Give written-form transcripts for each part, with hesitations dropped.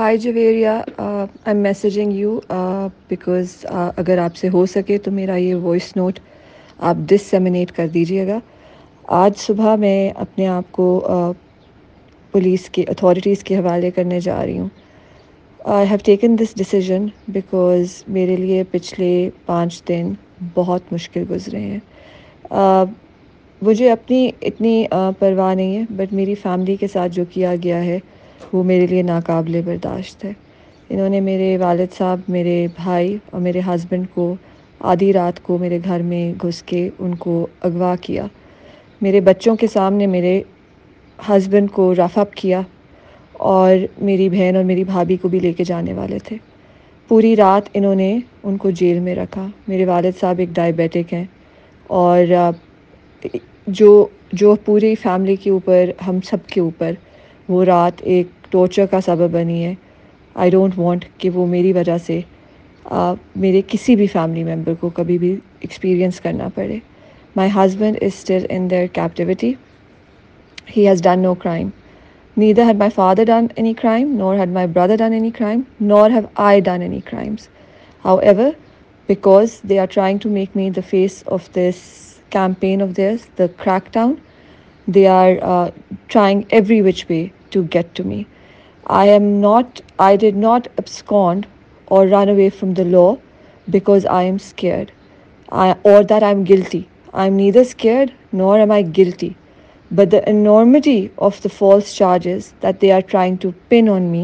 High Javeria, I am messaging you because اگر آپ سے ہو سکے تو میرا یہ وائس نوٹ آپ ڈسیمینیٹ کر دیجیے گا۔ آج صبح میں اپنے آپ کو پولیس کے اتھارٹیز کے حوالے کرنے جا رہی ہوں۔ I have taken this decision because میرے لیے پچھلے 5 دن بہت مشکل گزرے ہیں۔ مجھے اپنی اتنی پرواہ نہیں ہے، بٹ میری فیملی کے ساتھ جو کیا گیا ہے وہ میرے لیے ناقابل برداشت ہے۔ انہوں نے میرے والد صاحب، میرے بھائی اور میرے ہسبینڈ کو آدھی رات کو میرے گھر میں گھس کے ان کو اغوا کیا۔ میرے بچوں کے سامنے میرے ہسبینڈ کو رف اپ کیا اور میری بہن اور میری بھابھی کو بھی لے کے جانے والے تھے۔ پوری رات انہوں نے ان کو جیل میں رکھا۔ میرے والد صاحب ایک ڈائبیٹک ہیں اور جو پوری فیملی کے اوپر، ہم سب کے اوپر وہ رات ایک ٹارچر کا سبب بنی ہے۔ آئی ڈونٹ وانٹ کہ وہ میری وجہ سے میرے کسی بھی فیملی ممبر کو کبھی بھی ایکسپیرئنس کرنا پڑے۔ My husband is still in their captivity. He has done no crime. Neither had my father done any crime, nor had my brother done any crime, nor have I done any crimes. However, because they are trying to make me the face of this campaign of theirs, the crackdown, they are trying every which way to get to me. I did not abscond or run away from the law because I am scared or that I am guilty. I am neither scared nor am I guilty. But the enormity of the false charges that they are trying to pin on me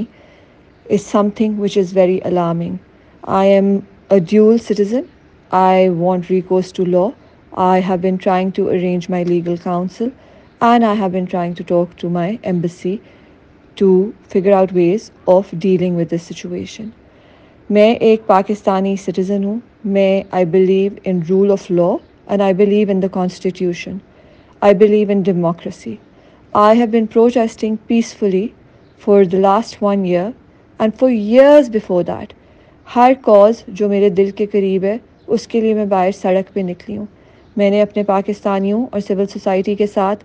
is something which is very alarming. I am a dual citizen. I want recourse to law. I have been trying to arrange my legal counsel, and I have been trying to talk to my embassy to figure out ways of dealing with this situation. میں ایک Pakistani citizen ہوں. I believe in rule of law and I believe in the constitution. I believe in democracy. I have been protesting peacefully for the last 1 year and for years before that. Hare cause جو میرے دل کے قریب ہے اس کے لیے میں باہر سڑک پہ نکلی ہوں. میں نے اپنے پاکستانیوں اور سول سوسائٹی کے ساتھ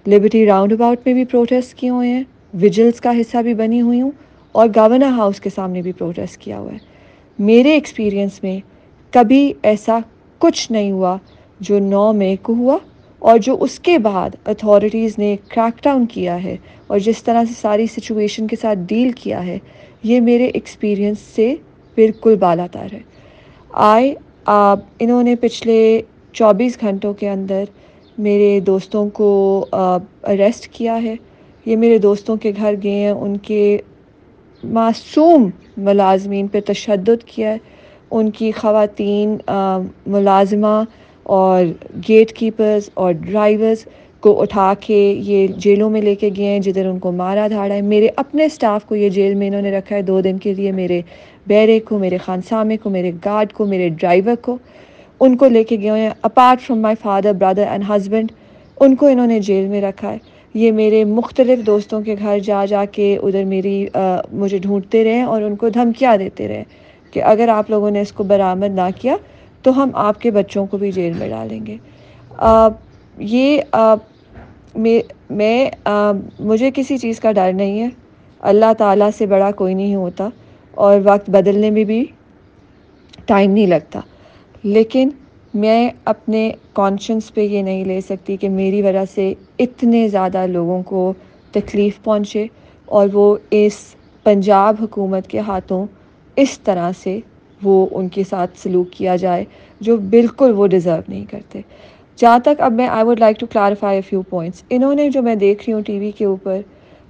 لبرٹی راؤنڈ اباؤٹ میں بھی پروٹیسٹ کیے ہوئے ہیں، ویجلز کا حصہ بھی بنی ہوئی ہوں اور گورنر ہاؤس کے سامنے بھی پروٹیسٹ کیا ہوا ہے. میرے ایکسپیرینس میں کبھی ایسا کچھ نہیں ہوا جو 9 مئی کو ہوا اور جو اس کے بعد اتھارٹیز نے کریک ڈاؤن کیا ہے اور جس طرح سے ساری سچویشن کے ساتھ ڈیل کیا ہے، یہ میرے ایکسپیرینس سے بالکل بالا تر ہے. انہوں نے پچھلے 24 گھنٹوں کے اندر میرے دوستوں کو اریسٹ کیا ہے. یہ میرے دوستوں کے گھر گئے ہیں، ان کے معصوم ملازمین پہ تشدد کیا ہے. ان کی خواتین ملازمہ اور گیٹ کیپرز اور ڈرائیورز کو اٹھا کے یہ جیلوں میں لے کے گئے ہیں جدھر ان کو مارا دھاڑا ہے. میرے اپنے سٹاف کو یہ جیل میں انہوں نے رکھا ہے 2 دن کے لیے. میرے بیرے کو، میرے خانسامے کو، میرے گارڈ کو، میرے ڈرائیور کو، ان کو لے کے گئے ہیں. Apart from my father, brother and husband, ان کو انہوں نے جیل میں رکھا ہے. یہ میرے مختلف دوستوں کے گھر جا جا کے ادھر مجھے ڈھونڈتے رہے اور ان کو دھمکیاں دیتے رہے کہ اگر آپ لوگوں نے اس کو برآمد نہ کیا تو ہم آپ کے بچوں کو بھی جیل میں ڈالیں گے. مجھے کسی چیز کا ڈر نہیں ہے. اللہ تعالیٰ سے بڑا کوئی نہیں ہوتا اور وقت بدلنے میں بھی ٹائم نہیں لگتا. لیکن میں اپنے کانشنس پہ یہ نہیں لے سکتی کہ میری وجہ سے اتنے زیادہ لوگوں کو تکلیف پہنچے اور وہ اس پنجاب حکومت کے ہاتھوں اس طرح سے وہ ان کے ساتھ سلوک کیا جائے جو بالکل وہ ڈیزرو نہیں کرتے. جہاں تک اب میں I would like to clarify a few points. انہوں نے جو میں دیکھ رہی ہوں ٹی وی کے اوپر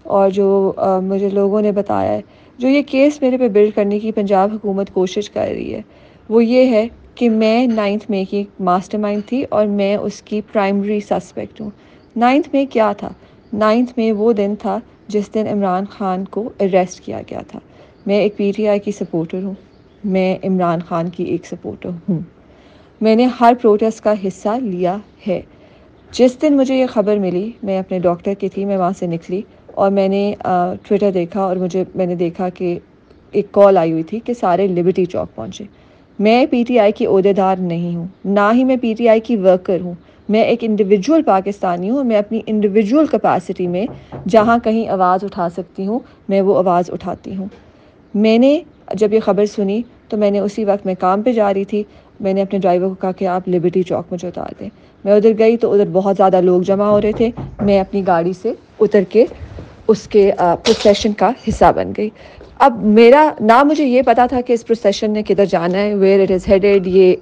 اور جو مجھے لوگوں نے بتایا ہے، جو یہ کیس میرے پہ بلڈ کرنے کی پنجاب حکومت کوشش کر رہی ہے، وہ یہ ہے کہ میں 9 مئی کی ماسٹر مائنڈ تھی اور میں اس کی پرائمری سسپیکٹ ہوں. 9 مئی کیا تھا؟ 9 مئی وہ دن تھا جس دن عمران خان کو اریسٹ کیا گیا تھا. میں ایک پی ٹی آئی کی سپورٹر ہوں. میں عمران خان کی ایک سپورٹر ہوں. میں نے ہر پروٹیسٹ کا حصہ لیا ہے. جس دن مجھے یہ خبر ملی، میں اپنے ڈاکٹر کی تھی، میں وہاں سے نکلی اور میں نے ٹویٹر دیکھا اور میں نے دیکھا کہ ایک کال آئی ہوئی تھی کہ سارے لبرٹی چوک پہنچے. میں پی ٹی آئی کی عہدیدار نہیں ہوں، نہ ہی میں پی ٹی آئی کی ورکر ہوں. میں ایک انڈیویجول پاکستانی ہوں. میں اپنی انڈیویجول کیپیسٹی میں جہاں کہیں آواز اٹھا سکتی ہوں میں وہ آواز اٹھاتی ہوں. میں نے جب یہ خبر سنی تو میں نے اسی وقت میں کام پہ جا رہی تھی, میں نے اپنے ڈرائیور کو کہا کہ آپ لبرٹی چوک مجھے اتار دیں. میں ادھر گئی تو ادھر بہت زیادہ لوگ جمع ہو رہے تھے. میں اپنی گاڑی سے اتر کے اس کے پروسیشن کا حصہ بن گئی. اب میرا نہ مجھے یہ پتا تھا کہ اس پروسیشن نے کدھر جانا ہے, ویئر اٹ از ہیڈیڈ, یہ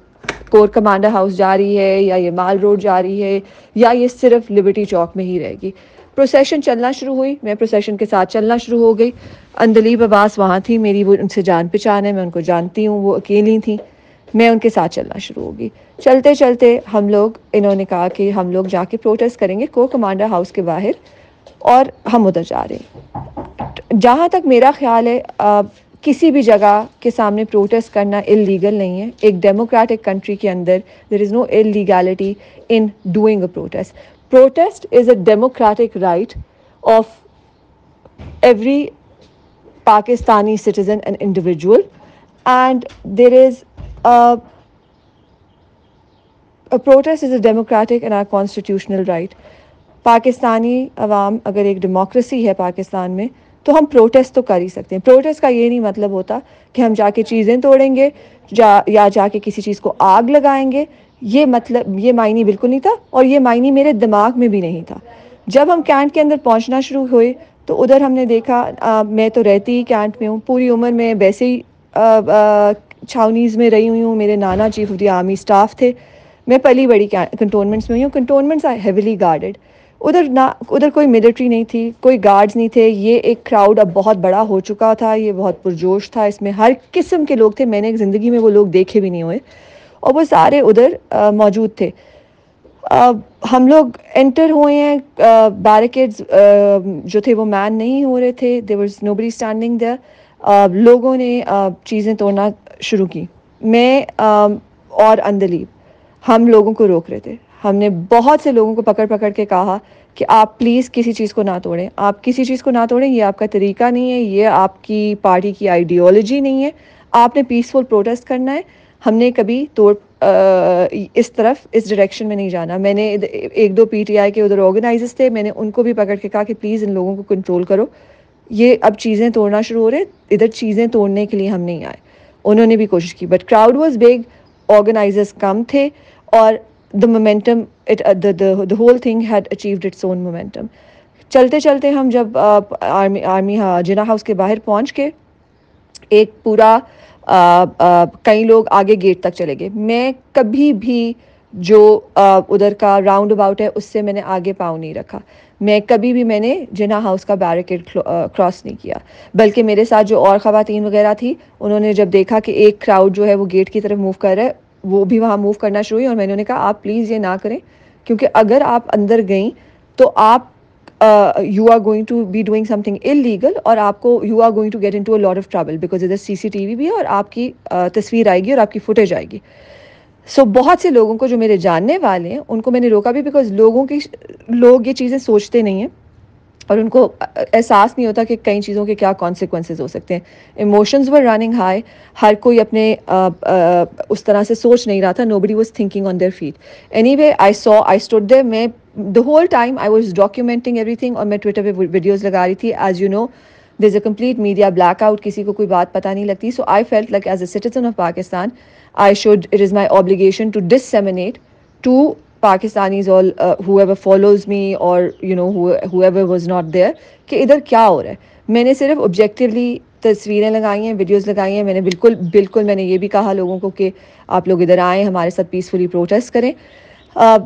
کور کمانڈر ہاؤس جا رہی ہے یا یہ مال روڈ جا رہی ہے یا یہ صرف لبرٹی چوک میں ہی رہے گی. پروسیشن چلنا شروع ہوئی, میں پروسیشن کے ساتھ چلنا شروع ہو گئی. اندلیب عباس وہاں تھی, میری وہ ان سے جان پہچان ہے, میں ان کو جانتی ہوں, وہ اکیلی تھیں. میں ان کے ساتھ چلنا شروع ہو گئی. چلتے چلتے انہوں نے کہا کہ ہم لوگ جا کے پروٹیسٹ کریں گے کور کمانڈر ہاؤس کے باہر, اور ہم ادھر جا رہے ہیں. جہاں تک میرا خیال ہے کسی بھی جگہ کے سامنے پروٹیسٹ کرنا اللیگل نہیں ہے. ایک ڈیموکریٹک کنٹری کے اندر there is no illegality in doing a protest. Protest is a democratic right of every Pakistani citizen and individual, and there is a protest is a democratic and our constitutional right. Pakistani عوام اگر ایک democracy ہے پاکستان میں تو ہم protest تو کر ہی سکتے ہیں. پروٹیسٹ کا یہ نہیں مطلب ہوتا کہ ہم جا کے چیزیں توڑیں گے یا جا کے کسی چیز کو آگ لگائیں گے. یہ معنی بالکل نہیں تھا, اور یہ معنی میرے دماغ میں بھی نہیں تھا. جب ہم کینٹ کے اندر پہنچنا شروع ہوئے تو ادھر ہم نے دیکھا, میں تو رہتی ہی کینٹ میں ہوں, پوری عمر میں ویسے ہی چھاونیز میں رہی ہوئی ہوں. میرے نانا chief of the army staff تھے. میں پلی بڑی کنٹونمنٹس میں ہوئی ہوں. کنٹونمنٹس آر ہیویلی گارڈڈ. ادھر کوئی ملٹری نہیں تھی, کوئی گارڈز نہیں تھے. یہ ایک کراؤڈ اب بہت بڑا ہو چکا تھا, یہ بہت پرجوش تھا, اس میں ہر قسم کے لوگ تھے. میں نے زندگی میں وہ لوگ دیکھے بھی نہیں ہوئے, اور وہ سارے ادھر موجود تھے. ہم لوگ انٹر ہوئے ہیں, بیریکیڈز جو تھے وہ مین نہیں ہو رہے تھے. There was nobody standing there. لوگوں نے چیزیں توڑنا شروع کی. میں اور اندلیب ہم لوگوں کو روک رہے تھے. ہم نے بہت سے لوگوں کو پکڑ کے کہا کہ آپ پلیز کسی چیز کو نہ توڑیں, آپ کسی چیز کو نہ توڑیں, یہ آپ کا طریقہ نہیں ہے, یہ آپ کی پارٹی کی آئیڈیالوجی نہیں ہے, آپ نے پیسفل پروٹیسٹ کرنا ہے. ہم نے کبھی اس طرف اس ڈائریکشن میں نہیں جانا. میں نے ایک دو پی ٹی آئی کے ادھر آرگنائزرز تھے, میں نے ان کو بھی پکڑ کے کہا کہ پلیز ان لوگوں کو کنٹرول کرو, یہ اب چیزیں توڑنا شروع ہو رہے, ادھر چیزیں توڑنے کے لیے ہم نہیں آئے. انہوں نے بھی کوشش کی, but crowd was big, organizers کم تھے, اور the momentum the whole thing had achieved its own momentum. چلتے چلتے ہم جب آرمی جناح ہاؤس کے باہر پہنچ کے ایک پورا کئی لوگ آگے گیٹ تک چلے گئے. میں کبھی بھی جو ادھر کا راؤنڈ اباؤٹ ہے اس سے میں نے آگے پاؤں نہیں رکھا. میں نے جناح ہاؤس کا بیریکیڈ کراس نہیں کیا, بلکہ میرے ساتھ جو اور خواتین وغیرہ تھی انہوں نے جب دیکھا کہ ایک کراؤڈ جو ہے وہ گیٹ کی طرف موو کر رہا ہے, وہ بھی وہاں موو کرنا شروع ہوئی. اور میں نے کہا آپ پلیز یہ نہ کریں, کیونکہ اگر آپ اندر گئیں تو آپ you are going to be doing something illegal, اور آپ کو you are going to get into a lot of trouble, because ادھر سی سی ٹی وی بھی ہے اور آپ کی تصویر آئے گی اور آپ کی فوٹیج آئے گی. سو بہت سے لوگوں کو جو میرے جاننے والے ہیں ان کو میں نے روکا بھی, بیکاز لوگ یہ چیزیں سوچتے نہیں ہیں اور ان کو احساس نہیں ہوتا کہ کئی چیزوں کے کیا کانسیکوینسز ہو سکتے ہیں. ایموشنز ور رننگ ہائی, ہر کوئی اپنے اس طرح سے سوچ نہیں رہا تھا. nobody was thinking on their feet. anyway I stood there. میں the whole time I was documenting everything, اور میں ٹویٹر پہ ویڈیوز لگا رہی تھی. as you know there's a complete media blackout, کسی کو کوئی بات پتہ نہیں لگتی. so I felt like as a citizen of Pakistan it is my obligation to disseminate to Pakistanis all whoever follows me or whoever was not there کہ ادھر کیا ہو رہا ہے. میں نے صرف آبجیکٹیولی تصویریں لگائی ہیں, ویڈیوز لگائی ہیں. میں نے بالکل میں نے یہ بھی کہا لوگوں کو کہ آپ لوگ ادھر آئیں, ہمارے ساتھ پیسفلی پروٹیسٹ کریں.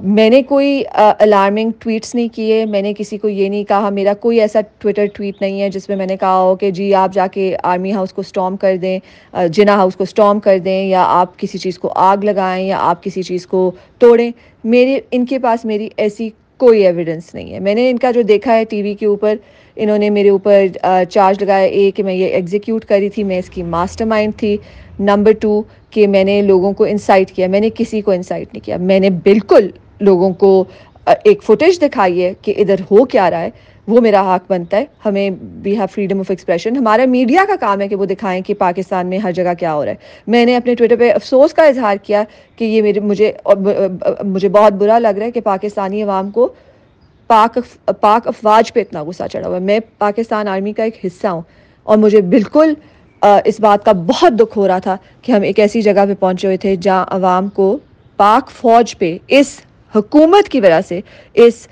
میں نے کوئی الارمنگ ٹویٹس نہیں کیے, میں نے کسی کو یہ نہیں کہا. میرا کوئی ایسا ٹویٹر ٹویٹ نہیں ہے جس میں میں نے کہا ہو کہ جی آپ جا کے آرمی ہاؤس کو اسٹارم کر دیں, جناح ہاؤس کو اسٹارم کر دیں, یا آپ کسی چیز کو آگ لگائیں, یا آپ کسی چیز کو توڑیں. ان کے پاس میری ایسی کوئی ایویڈنس نہیں ہے. میں نے ان کا جو دیکھا ہے ٹی وی کے اوپر, انہوں نے میرے اوپر چارج لگایا کہ میں یہ ایگزیکیوٹ کری تھی, میں اس کی ماسٹر مائنڈ تھی. نمبر 2 کہ میں نے لوگوں کو انسائٹ کیا. میں نے کسی کو انسائٹ نہیں کیا. میں نے بالکل لوگوں کو ایک فوٹیج دکھائی ہے کہ ادھر ہو کیا رہا ہے, وہ میرا حق بنتا ہے. ہمیں we have freedom of expression. ہمارا میڈیا کا کام ہے کہ وہ دکھائیں کہ پاکستان میں ہر جگہ کیا ہو رہا ہے. میں نے اپنے ٹویٹر پہ افسوس کا اظہار کیا کہ یہ مجھے بہت برا لگ رہا ہے کہ پاکستانی عوام کو پاک افواج پہ اتنا غصہ چڑھا ہوا ہے. میں پاکستان آرمی کا ایک حصہ ہوں اور مجھے بالکل اس بات کا بہت دکھ ہو رہا تھا کہ ہم ایک ایسی جگہ پہ پہنچے ہوئے تھے جہاں عوام کو پاک فوج پہ اس حکومت کی وجہ سے، اس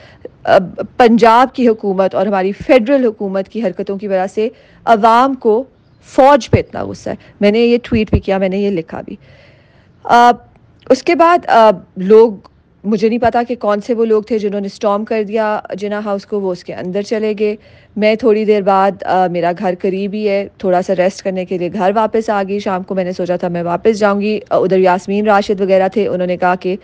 پنجاب کی حکومت اور ہماری فیڈرل حکومت کی حرکتوں کی وجہ سے عوام کو فوج پہ اتنا غصہ ہے. میں نے یہ ٹویٹ بھی کیا، میں نے یہ لکھا بھی. اس کے بعد لوگ، مجھے نہیں پتا کہ کون سے وہ لوگ تھے جنہوں نے اسٹارم کر دیا جناح ہاؤس کو، وہ اس کے اندر چلے گئے. میں تھوڑی دیر بعد، میرا گھر قریب ہی ہے، تھوڑا سا ریسٹ کرنے کے لیے گھر واپس آ گئی. شام کو میں نے سوچا تھا میں واپس جاؤں گی. ادھر یاسمین راشد وغیرہ تھے، انہوں نے کہا کہ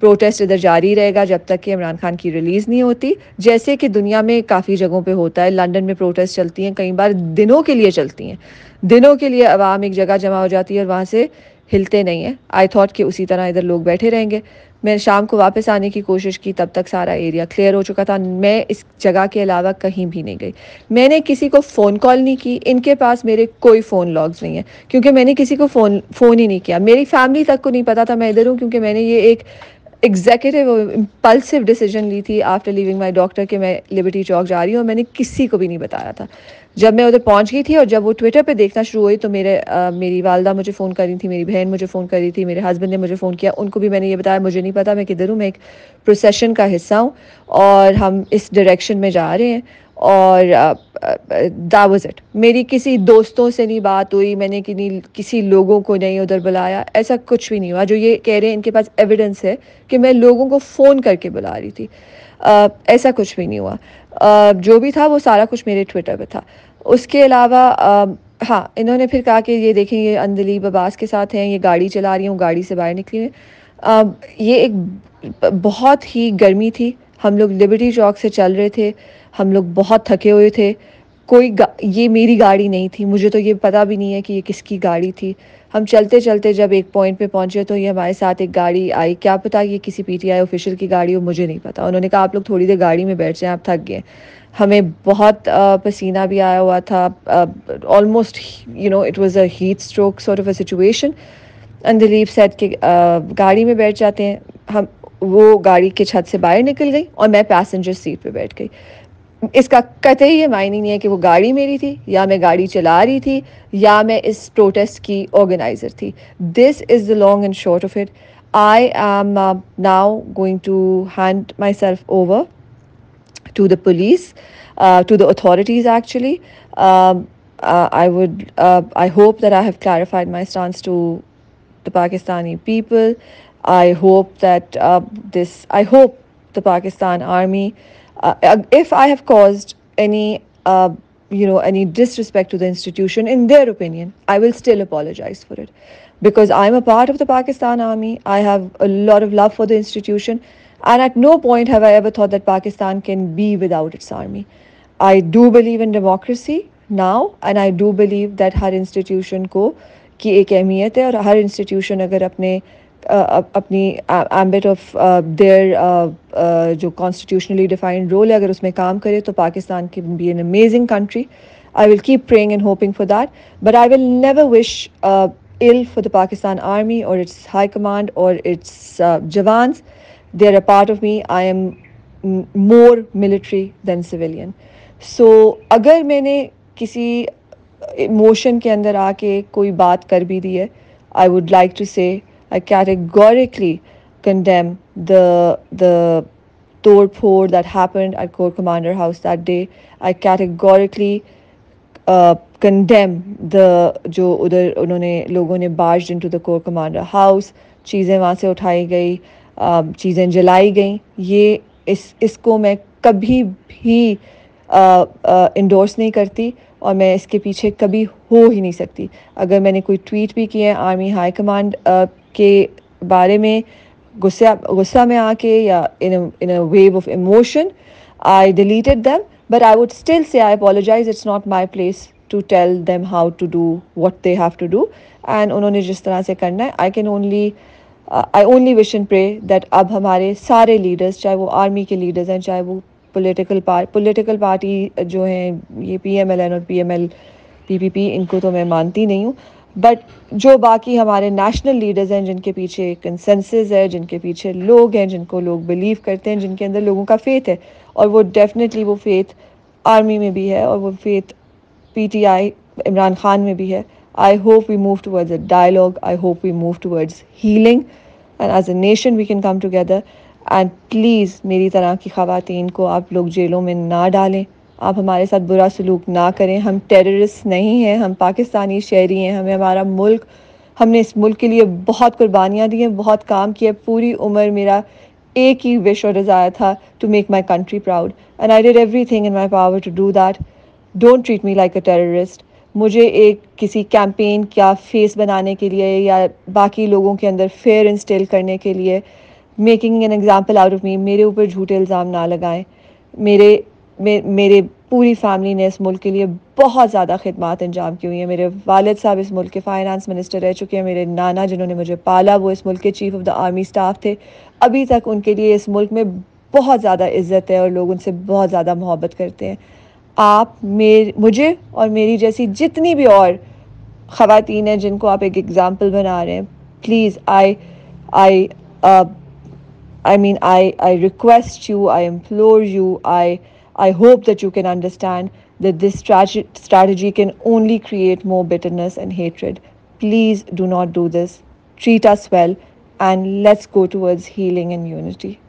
پروٹیسٹ ادھر جاری رہے گا جب تک کہ عمران خان کی ریلیز نہیں ہوتی، جیسے کہ دنیا میں کافی جگہوں پہ ہوتا ہے. لنڈن میں پروٹیسٹ چلتی ہیں، کئی بار دنوں کے لیے چلتی ہیں، دنوں کے لیے عوام ایک جگہ جمع ہو جاتی ہے اور وہاں سے ہلتے نہیں ہیں. آئی تھاٹ کہ اسی طرح ادھر لوگ بیٹھے رہیں گے. میں شام کو واپس آنے کی کوشش کی، تب تک سارا ایریا کلیئر ہو چکا تھا. میں اس جگہ کے علاوہ کہیں بھی نہیں گئی. میں نے کسی کو فون کال نہیں کی. ان کے پاس میرے کوئی فون لاگز نہیں ہیں کیونکہ میں نے کسی کو فون ہی نہیں کیا. میری فیملی تک کو نہیں پتا تھا میں ادھر ہوں، کیونکہ میں نے یہ ایک ایگزیکٹو امپلسو ڈیسیجن لی تھی آفٹر لیونگ مائی ڈاکٹر کہ میں لبرٹی چوک جا رہی ہوں، اور میں نے کسی کو بھی نہیں بتایا تھا. جب میں ادھر پہنچ گئی تھی اور جب وہ ٹویٹر پہ دیکھنا شروع ہوئی تو میری والدہ مجھے فون کر رہی تھی، میری بہن مجھے فون کر رہی تھی، میرے ہسبینڈ نے مجھے فون کیا. ان کو بھی میں نے یہ بتایا مجھے نہیں پتا میں کدھر ہوں، میں ایک پروسیشن کا حصہ ہوں اور ہم اس ڈائریکشن میں جا رہے ہیں. اور that was it. میری کسی دوستوں سے نہیں بات ہوئی، میں نے کسی لوگوں کو نہیں ادھر بلایا، ایسا کچھ بھی نہیں ہوا. جو یہ کہہ رہے ہیں ان کے پاس ایویڈنس ہے کہ میں لوگوں کو فون کر کے بلا رہی تھی، ایسا کچھ بھی نہیں ہوا. جو بھی تھا وہ سارا کچھ میرے ٹویٹر پہ تھا. اس کے علاوہ ہاں، انہوں نے پھر کہا کہ یہ دیکھیں یہ اندلیب عباس کے ساتھ ہیں، یہ گاڑی چلا رہی ہوں، گاڑی سے باہر نکلی ہوئی. یہ ایک بہت ہی گرمی تھی، ہم لوگ لبرٹی چوک سے چل رہے تھے، ہم لوگ بہت تھکے ہوئے تھے. یہ میری گاڑی نہیں تھی، مجھے تو یہ پتہ بھی نہیں ہے کہ یہ کس کی گاڑی تھی. ہم چلتے چلتے جب ایک پوائنٹ پہ پہنچے تو یہ ہمارے ساتھ ایک گاڑی آئی، کیا پتہ یہ کسی پی ٹی آئی آفیشیل کی گاڑی ہو، مجھے نہیں پتا. انہوں نے کہا آپ لوگ تھوڑی دیر گاڑی میں بیٹھ جائیں، آپ تھک گئے. ہمیں بہت پسینہ بھی آیا ہوا تھا، almost it was a heat stroke sort of a situation. Andleeb سیٹ کہ گاڑی میں بیٹھ جاتے ہیں ہم. وہ گاڑی کے چھت سے باہر نکل گئی اور میں پیسنجر سیٹ پہ بیٹھ گئی. اس کا قطعی یہ معنی نہیں ہے کہ وہ گاڑی میری تھی یا میں گاڑی چلا رہی تھی یا میں اس پروٹیسٹ کی آرگنائزر تھی. This is the long and short of it. I am now going to hand myself over to the police, to the authorities actually. I hope that I have clarified my stance to the Pakistani people. I hope that I hope the Pakistan Army, if I have caused any disrespect to the institution in their opinion, I will still apologize for it. Because I'm a part of the Pakistan Army, I have a lot of love for the institution, and at no point have I ever thought that Pakistan can be without its army. I do believe in democracy now, and I do believe that ہر institution کی ایک اہمیت ہے، اور ہر institution اگر اپنی ambit of their جو کانسٹیٹیوشنلی ڈیفائنڈ رول ہے اگر اس میں کام کرے تو Pakistan can be an amazing country. I will keep praying and hoping for that, but I will never wish ill for the Pakistan Army or its high command or its Jawans. They are a part of me. I am more military than civilian. So اگر میں نے کسی emotion کے اندر آ کے کوئی بات کر بھی دی ہے, I would like to say I categorically condemn the توڑ پھوڑ that happened at Corps Commander House that day. I categorically condemn جو ادھر انہوں نے لوگوں نے barged into the Corps Commander House, چیزیں وہاں سے اٹھائی گئی, چیزیں جلائی گئیں. یہ اس کو میں کبھی بھی انڈورس نہیں کرتی, اور میں اس کے پیچھے کبھی ہو ہی نہیں سکتی. اگر میں نے کوئی ٹویٹ بھی کیے ہیں آرمی ہائی کمانڈ کے بارے میں غصہ میں آ کے یا in a wave of emotion, I deleted them, but I would still say I apologize. It's not my place to tell them how to do what they have to do, and انہوں نے جس طرح سے کرنا ہے I only wish and pray that اب ہمارے سارے لیڈرز, چاہے وہ آرمی کے لیڈرز ہیں, چاہے وہ پولیٹیکل پارٹی جو ہیں یہ پی ایم ایل این اور پی پی پی، ان کو تو میں مانتی نہیں ہوں، بٹ جو باقی ہمارے نیشنل لیڈرز ہیں جن کے پیچھے کنسنسس ہے، جن کے پیچھے لوگ ہیں، جن کو لوگ بلیو کرتے ہیں، جن کے اندر لوگوں کا فیتھ ہے، اور وہ ڈیفینیٹلی وہ فیتھ آرمی میں بھی ہے اور وہ faith P T I Imran Khan میں بھی ہے. I hope we move towards a dialogue. I hope we move towards healing. And as a nation, we can come together. And please, میری طرح کی خواتین کو آپ لوگ جیلوں میں نہ ڈالیں. آپ ہمارے ساتھ برا سلوک نہ کریں. ہم ٹیررسٹ نہیں ہیں. ہم پاکستانی شہری ہیں. ہمیں ہمارا ملک، ہم نے اس ملک کے لیے بہت قربانیاں دی ہیں، بہت کام کیا. پوری عمر میرا ایک ہی وش اور ڈیزائر تھا to make my country proud. And I did everything in my power to do that. Don't treat me like a terrorist. مجھے ایک کسی کیمپین کیا فیس بنانے کے لیے یا باقی لوگوں کے اندر فیئر انسٹل کرنے کے لیے making an example out of me, میرے اوپر جھوٹے الزام نہ لگائیں. میرے پوری فیملی نے اس ملک کے لیے بہت زیادہ خدمات انجام کی ہوئی ہیں. میرے والد صاحب اس ملک کے فائنانس منسٹر رہ چکے ہیں. میرے نانا جنہوں نے مجھے پالا وہ اس ملک کے chief of the army staff تھے. ابھی تک ان کے لیے اس ملک میں بہت زیادہ عزت ہے اور لوگ ان سے بہت زیادہ محبت کرتے ہیں. آپ مجھے اور میری جیسی جتنی بھی اور خواتین ہیں جن کو آپ ایک ایگزامپل بنا رہے ہیں، please I I request you, I implore you, I hope that you can understand that this strategy can only create more bitterness and hatred. Please do not do this. Treat us well and let's go towards healing and unity.